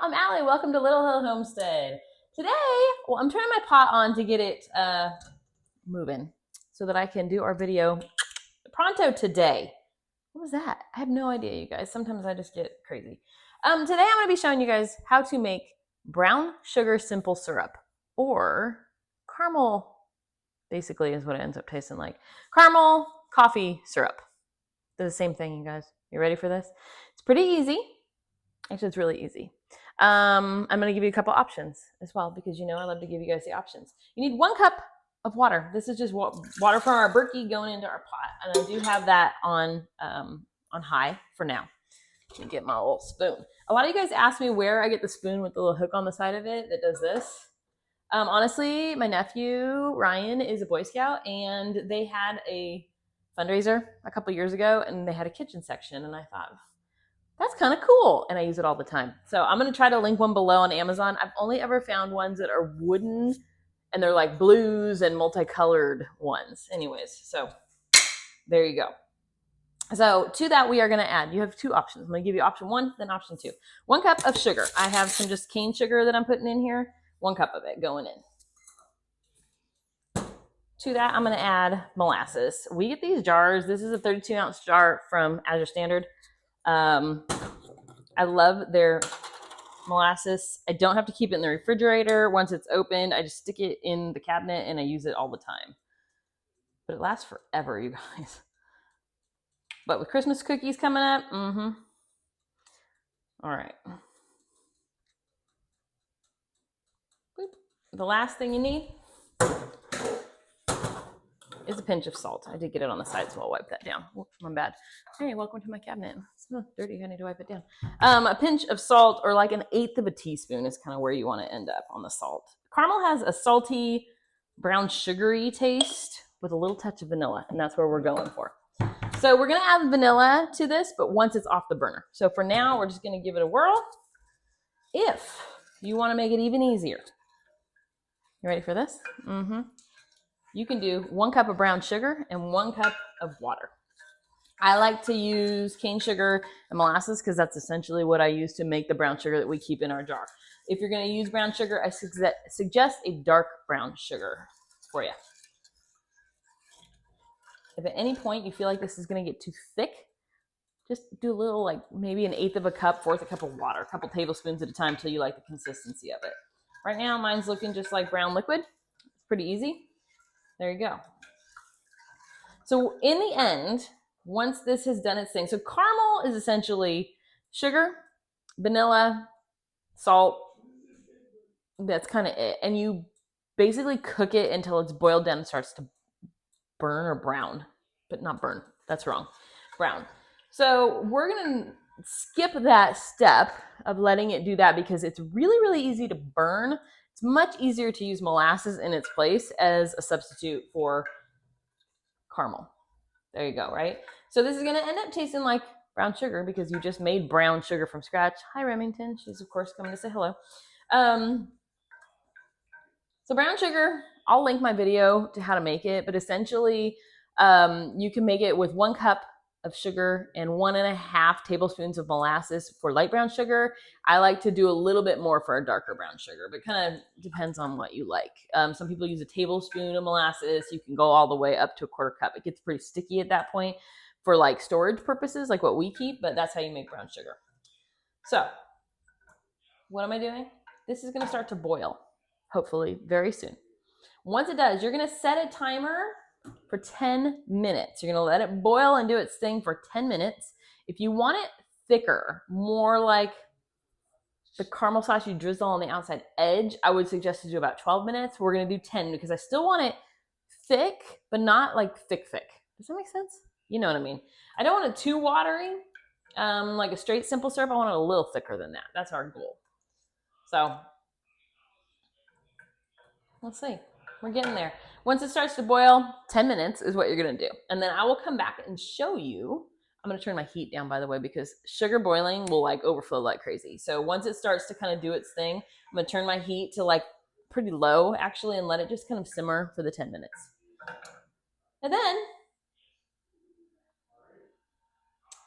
I'm Allie. Welcome to Little Hill Homestead. Today, well, I'm turning my pot on to get it moving so that I can do our video pronto today. What was that? I have no idea, you guys. Sometimes I just get crazy. Today I'm going to be showing you guys how to make brown sugar simple syrup, or caramel, basically is what it ends up tasting like. Caramel coffee syrup. They're the same thing, you guys. You ready for this? It's pretty easy. Actually, it's really easy. I'm going to give you a couple options as well, because you know I love to give you guys the options. You need 1 cup of water. This is just water from our Berkey going into our pot, and I do have that on high for now. Let me get my little spoon. A lot of you guys ask me where I get the spoon with the little hook on the side of it that does this. Honestly, my nephew Ryan is a Boy Scout, and they had a fundraiser a couple years ago, and they had a kitchen section, and I thought, that's kind of cool, and I use it all the time. So I'm going to try to link one below on Amazon. I've only ever found ones that are wooden, and they're like blues and multicolored ones. Anyways, so there you go. So to that, we are going to add, you have 2 options. I'm going to give you option 1, then option 2. 1 cup of sugar. I have some just cane sugar that I'm putting in here. 1 cup of it going in. To that, I'm going to add molasses. We get these jars. This is a 32-ounce jar from Azure Standard. I love their molasses. I don't have to keep it in the refrigerator. Once it's opened, I just stick it in the cabinet and I use it all the time. But it lasts forever, you guys. But with Christmas cookies coming up, all right. Boop. The last thing you need is a pinch of salt. I did get it on the side, so I'll wipe that down. Oops, my bad. Hey, welcome to my cabinet. It's so dirty. I need to wipe it down. A pinch of salt, or like 1/8 of a teaspoon, is kind of where you want to end up on the salt. Caramel has a salty, brown, sugary taste with a little touch of vanilla, and that's where we're going for. So we're going to add vanilla to this, but once it's off the burner. So for now, we're just going to give it a whirl. If you want to make it even easier, you ready for this? You can do 1 cup of brown sugar and 1 cup of water. I like to use cane sugar and molasses because that's essentially what I use to make the brown sugar that we keep in our jar. If you're going to use brown sugar, I suggest a dark brown sugar for you. If at any point you feel like this is going to get too thick, just do a little, like maybe 1/8 of a cup, 1/4 a cup of water, a couple tablespoons at a time till you like the consistency of it. Right now, mine's looking just like brown liquid. It's pretty easy. There you go. So in the end, once this has done its thing, so caramel is essentially sugar, vanilla, salt. That's kind of it. And you basically cook it until it's boiled down and starts to burn or brown, but not burn. That's wrong. Brown. So we're going to skip that step of letting it do that because it's really, really easy to burn. It's much easier to use molasses in its place as a substitute for caramel. There you go, right? So this is going to end up tasting like brown sugar because you just made brown sugar from scratch. Hi, Remington. She's, of course, coming to say hello. So brown sugar, I'll link my video to how to make it, but essentially you can make it with 1 cup of sugar and 1.5 tablespoons of molasses for light brown sugar. I like to do a little bit more for a darker brown sugar, but kind of depends on what you like. Some people use a tablespoon of molasses. You can go all the way up to 1/4 cup. It gets pretty sticky at that point for like storage purposes, like what we keep, but that's how you make brown sugar. So what am I doing? This is going to start to boil, hopefully very soon. Once it does, you're going to set a timer for 10 minutes. You're going to let it boil and do its thing for 10 minutes. If you want it thicker, more like the caramel sauce you drizzle on the outside edge, I would suggest to do about 12 minutes. We're going to do 10 because I still want it thick, but not like thick. Does that make sense? You know what I mean? I don't want it too watery, like a straight simple syrup. I want it a little thicker than that. That's our goal. So let's see. We're getting there. Once it starts to boil, 10 minutes is what you're going to do. And then I will come back and show you. I'm going to turn my heat down, by the way, because sugar boiling will like overflow like crazy. So once it starts to kind of do its thing, I'm going to turn my heat to like pretty low, actually, and let it just kind of simmer for the 10 minutes. And then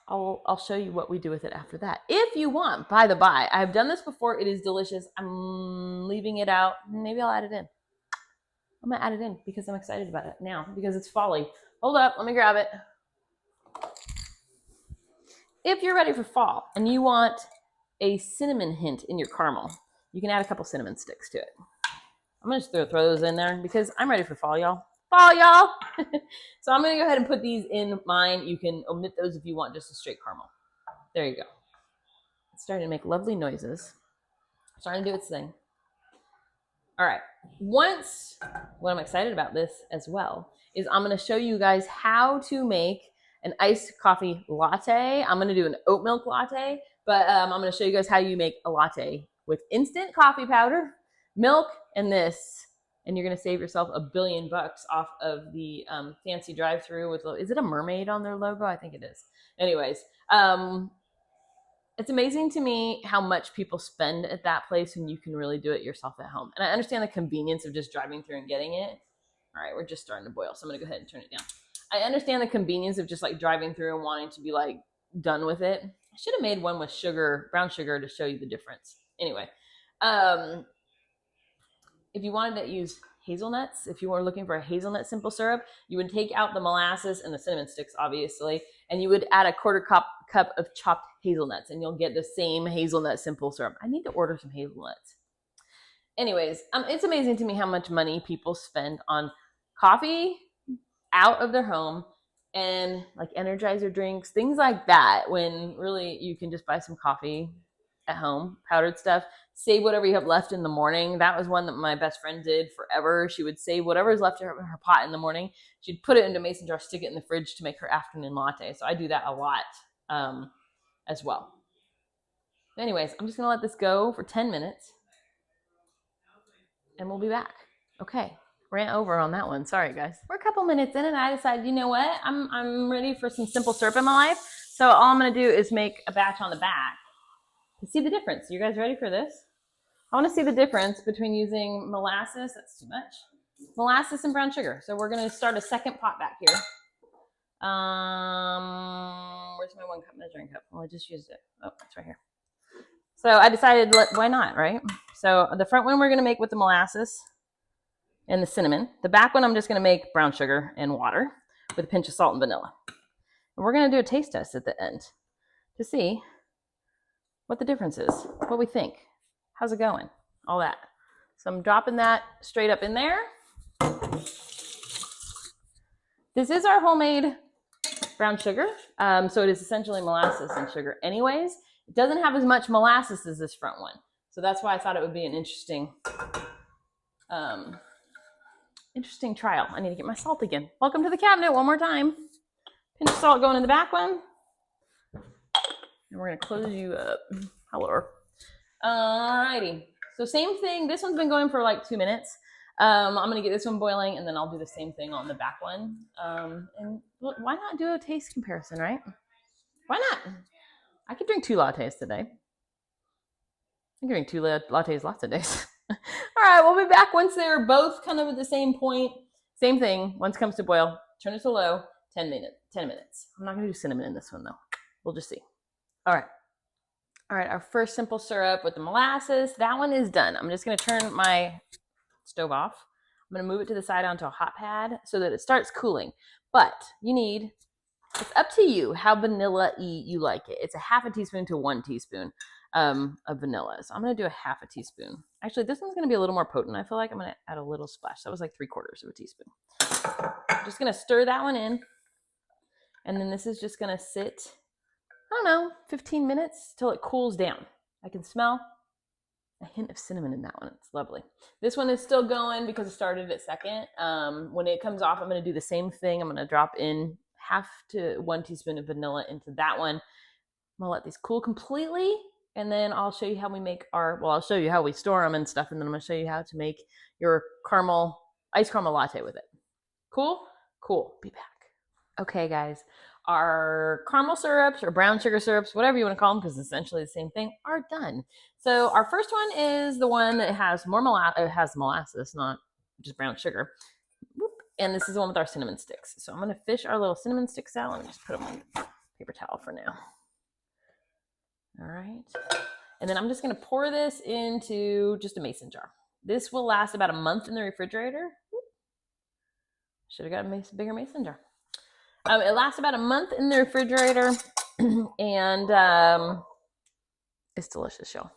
I'll show you what we do with it after that. If you want, by the by, I've done this before. It is delicious. I'm leaving it out. Maybe I'll add it in. I'm gonna add it in because I'm excited about it now because it's folly. Hold up, let me grab it. If you're ready for fall and you want a cinnamon hint in your caramel, you can add a couple cinnamon sticks to it. I'm gonna just throw those in there because I'm ready for fall, y'all. Fall, y'all. So I'm gonna go ahead and put these in mine. You can omit those if you want just a straight caramel. There you go. It's starting to make lovely noises. Starting to do its thing. All right. What I'm excited about this as well is I'm gonna show you guys how to make an iced coffee latte. I'm gonna do an oat milk latte, but I'm gonna show you guys how you make a latte with instant coffee powder, milk, and this. And you're gonna save yourself $1 billion off of the fancy drive-through with, is it a mermaid on their logo? I think it is. Anyways, it's amazing to me how much people spend at that place when you can really do it yourself at home. And I understand the convenience of just driving through and getting it. All right, we're just starting to boil, so I'm gonna go ahead and turn it down. I understand the convenience of just like driving through and wanting to be like done with it. I should have made one with sugar, brown sugar, to show you the difference. Anyway, if you wanted to use hazelnuts, if you were looking for a hazelnut simple syrup, you would take out the molasses and the cinnamon sticks, obviously, and you would add a quarter cup of chopped hazelnuts, and you'll get the same hazelnut simple syrup. I need to order some hazelnuts. Anyways, it's amazing to me how much money people spend on coffee out of their home and like Energizer drinks, things like that, when really you can just buy some coffee at home, powdered stuff. Save whatever you have left in the morning. That was one that my best friend did forever. She would save whatever's left in her pot in the morning. She'd put it into a mason jar, stick it in the fridge to make her afternoon latte. So I do that a lot as well. Anyways, I'm just gonna let this go for 10 minutes and we'll be back. Okay, ran over on that one. Sorry, guys. We're a couple minutes in and I decided, you know what? I'm ready for some simple syrup in my life. So all I'm gonna do is make a batch on the back to see the difference. You guys ready for this? I want to see the difference between using molasses, that's too much, molasses and brown sugar. So we're going to start a second pot back here. Where's my 1 cup measuring cup? Well, I just used it. Oh, it's right here. So I decided, why not, right? So the front one we're going to make with the molasses and the cinnamon. The back one I'm just going to make brown sugar and water with a pinch of salt and vanilla. And we're going to do a taste test at the end to see what the difference is, what we think. How's it going? All that. So I'm dropping that straight up in there. This is our homemade brown sugar. So it is essentially molasses and sugar anyways. It doesn't have as much molasses as this front one. So that's why I thought it would be an interesting trial. I need to get my salt again. Welcome to the cabinet one more time. Pinch of salt going in the back one. And we're gonna close you up. Hello. Alrighty. So same thing. This one's been going for like 2 minutes. I'm gonna get this one boiling, and then I'll do the same thing on the back one. And why not do a taste comparison, right? Why not? I could drink 2 lattes today. I can drink 2 lattes lots of days. All right, we'll be back once they're both kind of at the same point. Same thing. Once it comes to boil, turn it to low. 10 minutes. I'm not gonna do cinnamon in this one though. We'll just see. All right, our first simple syrup with the molasses, that one is done. I'm just gonna turn my stove off. I'm gonna move it to the side onto a hot pad so that it starts cooling. But it's up to you how vanilla-y you like it. It's a half a teaspoon to 1 teaspoon of vanilla. So I'm gonna do a half a teaspoon. Actually, this one's gonna be a little more potent. I feel like I'm gonna add a little splash. That was like 3/4 of a teaspoon. I'm just gonna stir that one in. And then this is just gonna sit, I don't know, 15 minutes till it cools down. I can smell a hint of cinnamon in that one. It's lovely. This one is still going because it started at second. When it comes off, I'm going to do the same thing. I'm going to drop in half to 1 teaspoon of vanilla into that one. I'm going to let these cool completely, and then I'll show you how we make I'll show you how we store them and stuff, and then I'm going to show you how to make your ice caramel latte with it. Cool? Cool. Be back. Okay, guys. Our caramel syrups or brown sugar syrups, whatever you want to call them, because it's essentially the same thing, are done. So our first one is the one that has more molasses, not just brown sugar. And this is the one with our cinnamon sticks. So I'm going to fish our little cinnamon sticks out. Let me just put them on paper towel for now. All right. And then I'm just going to pour this into just a mason jar. This will last about a month in the refrigerator. Should have got a bigger mason jar. It lasts about a month in the refrigerator, and it's delicious, y'all.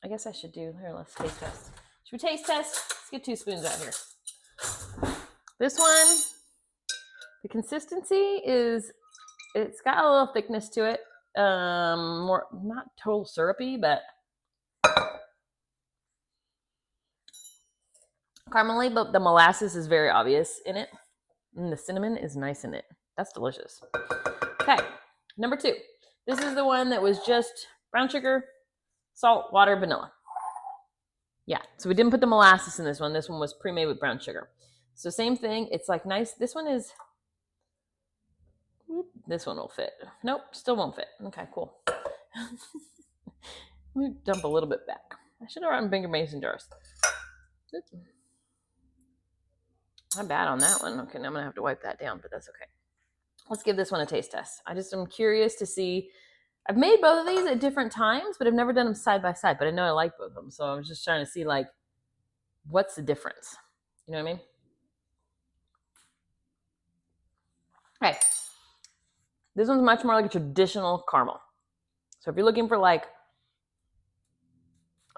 I guess I should do, here, let's taste test. Should we taste test? Let's get 2 spoons out here. This one, the consistency is, it's got a little thickness to it. More, not total syrupy, but caramely, but the molasses is very obvious in it. And the cinnamon is nice in it. That's delicious. Okay, number 2. This is the one that was just brown sugar, salt, water, vanilla. Yeah, so we didn't put the molasses in this one. This one was pre-made with brown sugar. So same thing. It's like nice. This one is, this one will fit. Nope, still won't fit. Okay, cool. Let me dump a little bit back. I should have run bigger mason jars. Not bad on that one. Okay, now I'm going to have to wipe that down, but that's okay. Let's give this one a taste test. I just am curious to see. I've made both of these at different times, but I've never done them side by side. But I know I like both of them. So I was just trying to see, like, what's the difference? You know what I mean? Okay. This one's much more like a traditional caramel. So if you're looking for, like,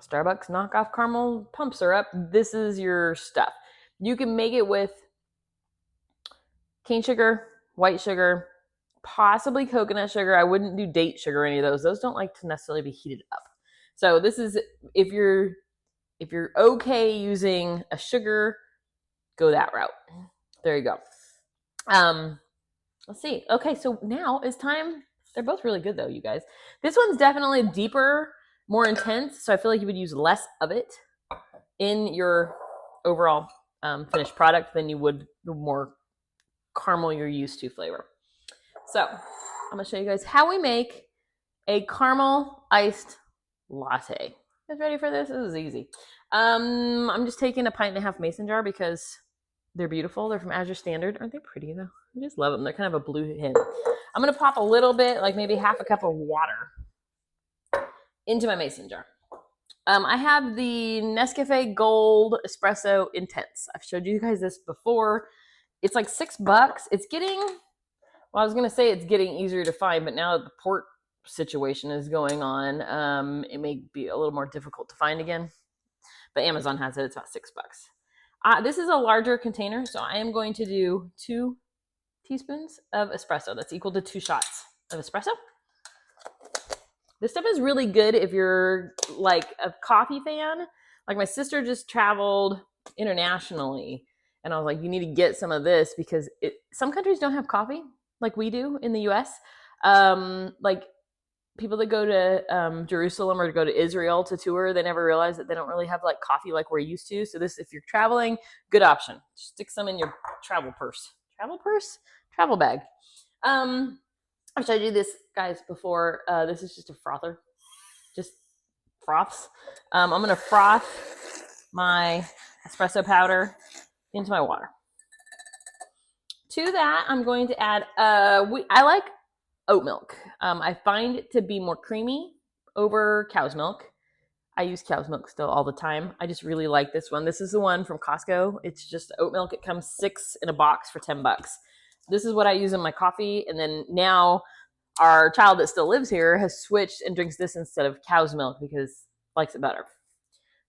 Starbucks knockoff caramel pump syrup, this is your stuff. You can make it with cane sugar, white sugar, possibly coconut sugar. I wouldn't do date sugar or any of those. Those don't like to necessarily be heated up. So this is, if you're okay using a sugar, go that route. There you go. Let's see. Okay, so now it's time. They're both really good though, you guys. This one's definitely deeper, more intense. So I feel like you would use less of it in your overall finished product than you would the more caramel you're used to flavor. So I'm gonna show you guys how we make a caramel iced latte. You guys ready for this? This is easy. I'm just taking a 1.5 pint mason jar because they're beautiful. They're from Azure Standard. Aren't they pretty though? I just love them. They're kind of a blue hint. I'm gonna pop a little bit, like maybe half a cup of water into my mason jar. I have the Nescafe Gold Espresso Intense. I've showed you guys this before. It's like $6. It's getting, well, I was going to say it's getting easier to find, but now that the port situation is going on, it may be a little more difficult to find again. But Amazon has it. It's about $6. This is a larger container, so I am going to do 2 teaspoons of espresso. That's equal to 2 shots of espresso. This stuff is really good if you're like a coffee fan. Like my sister just traveled internationally, and I was like, you need to get some of this because some countries don't have coffee like we do in the US. Like people that go to Jerusalem or to go to Israel to tour, they never realize that they don't really have like coffee like we're used to. So this, if you're traveling, good option. Stick some in your travel bag. I showed you this, guys, before. This is just a frother, just froths. I'm going to froth my espresso powder into my water. To that, I'm going to add, I like oat milk. I find it to be more creamy over cow's milk. I use cow's milk still all the time. I just really like this one. This is the one from Costco. It's just oat milk. It comes 6 in a box for $10. This is what I use in my coffee. And then now our child that still lives here has switched and drinks this instead of cow's milk because likes it better.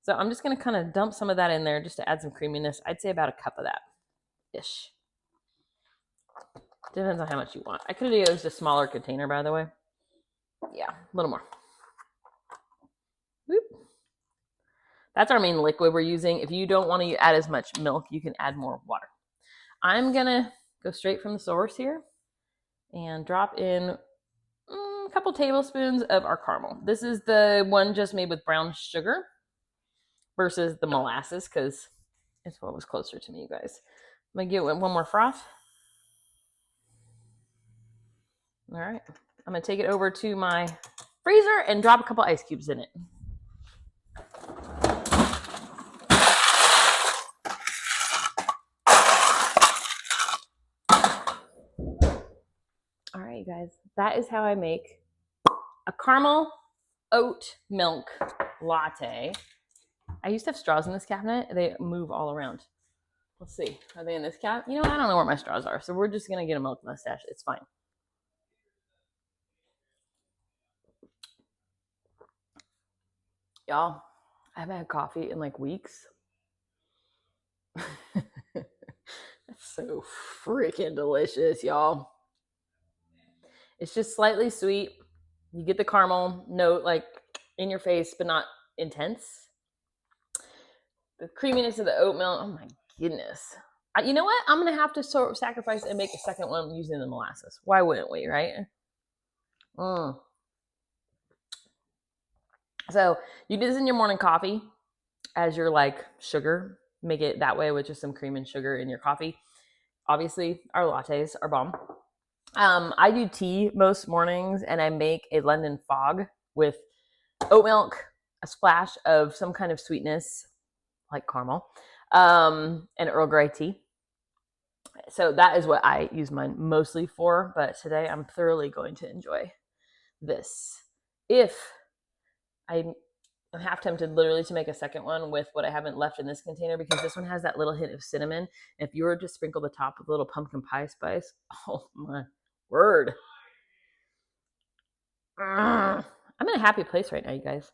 So I'm just going to kind of dump some of that in there just to add some creaminess. I'd say about a cup of that-ish. Depends on how much you want. I could have used a smaller container, by the way. Yeah, a little more. Whoop. That's our main liquid we're using. If you don't want to add as much milk, you can add more water. I'm going to go straight from the source here and drop in a couple tablespoons of our caramel. This is the one just made with brown sugar versus the molasses because it's what was closer to me, you guys. I'm going to give it one more froth. All right. I'm going to take it over to my freezer and drop a couple ice cubes in it. All right, guys. guys, that is how I make a caramel oat milk latte. I used to have straws in this cabinet. They move all around. Let's see. Are they in this cabinet? You know, I don't know where my straws are, so we're just going to get a milk mustache. It's fine. Y'all, I haven't had coffee in like weeks. It's so freaking delicious, y'all. It's just slightly sweet. You get the caramel note like in your face, but not intense. The creaminess of the oat milk. Oh my goodness. You know what? I'm going to have to sacrifice and make a second one using the molasses. Why wouldn't we, right? So you do this in your morning coffee as your like sugar. Make it that way with just some cream and sugar in your coffee. Obviously, our lattes are bomb. I do tea most mornings, and I make a London fog with oat milk, a splash of some kind of sweetness, like caramel, and Earl Grey tea. So that is what I use mine mostly for. But today I'm thoroughly going to enjoy this. If I'm half tempted literally to make a second one with what I haven't left in this container, because this one has that little hint of cinnamon. If you were to sprinkle the top with a little pumpkin pie spice, oh my word. I'm in a happy place right now, you guys.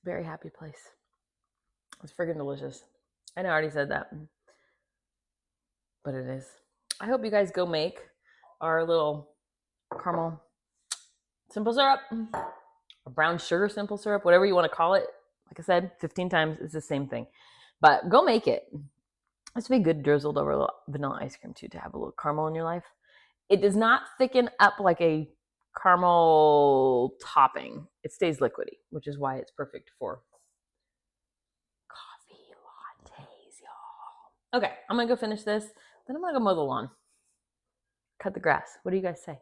Very happy place. It's friggin' delicious. I know I already said that, but it is. I hope you guys go make our little caramel simple syrup, or brown sugar simple syrup, whatever you want to call it. Like I said, 15 times, it's the same thing. But go make it. It's be good drizzled over a little vanilla ice cream too, to have a little caramel in your life. It does not thicken up like a caramel topping. It stays liquidy, which is why it's perfect for coffee lattes, y'all. Okay, I'm gonna go finish this. Then I'm gonna go mow the lawn, cut the grass. What do you guys say?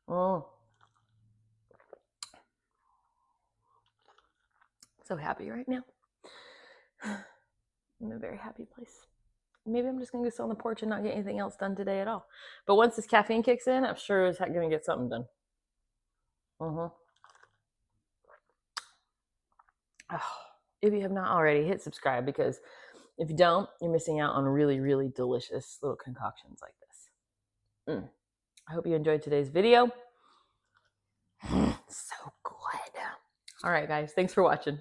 Oh, so happy right now. I'm in a very happy place. Maybe I'm just gonna go sit on the porch and not get anything else done today at all. But once this caffeine kicks in, I'm sure as heck gonna get something done. Oh, if you have not already, hit subscribe, because if you don't, you're missing out on really, really delicious little concoctions like this. I hope you enjoyed today's video. So good. All right, guys. Thanks for watching.